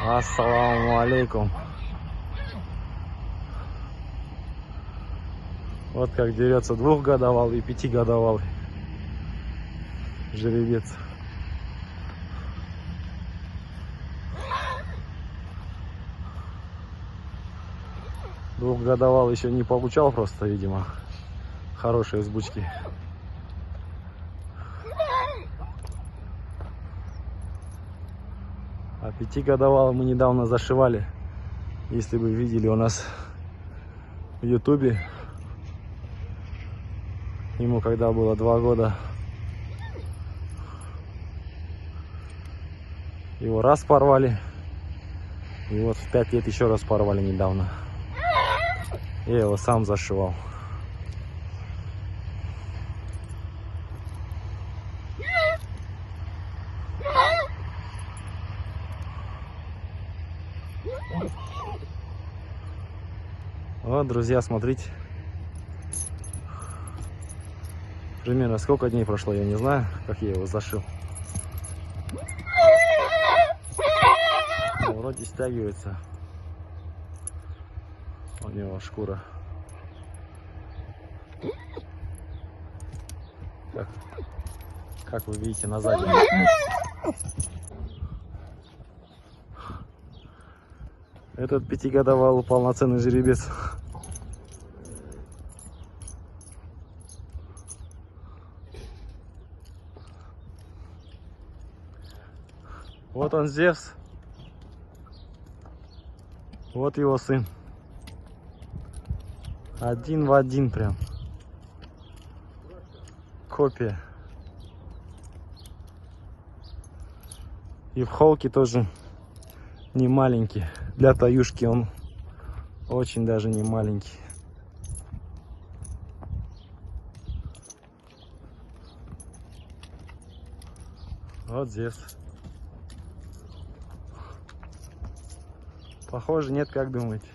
Ассаламу алейкум. Вот как дерется двухгодовалый и пятигодовалый жеребец. Двухгодовалый еще не получал просто, видимо, хорошие взбучки. А пятигодовалый мы недавно зашивали. Если вы видели у нас в ютубе, ему когда было 2 года, его раз порвали, и вот в 5 лет еще раз порвали недавно. Я его сам зашивал. Вот, друзья, смотрите. Примерно сколько дней прошло, я не знаю, как я его зашил. Но вроде стягивается у него шкура. Как вы видите на заднем. Этот пятигодовалый полноценный жеребец. Вот он, Зевс. Вот его сын. Один в один прям. Копия. И в холке тоже не маленький. Для таюшки он очень даже не маленький. Вот Зевс. Похоже, нет, как думаете?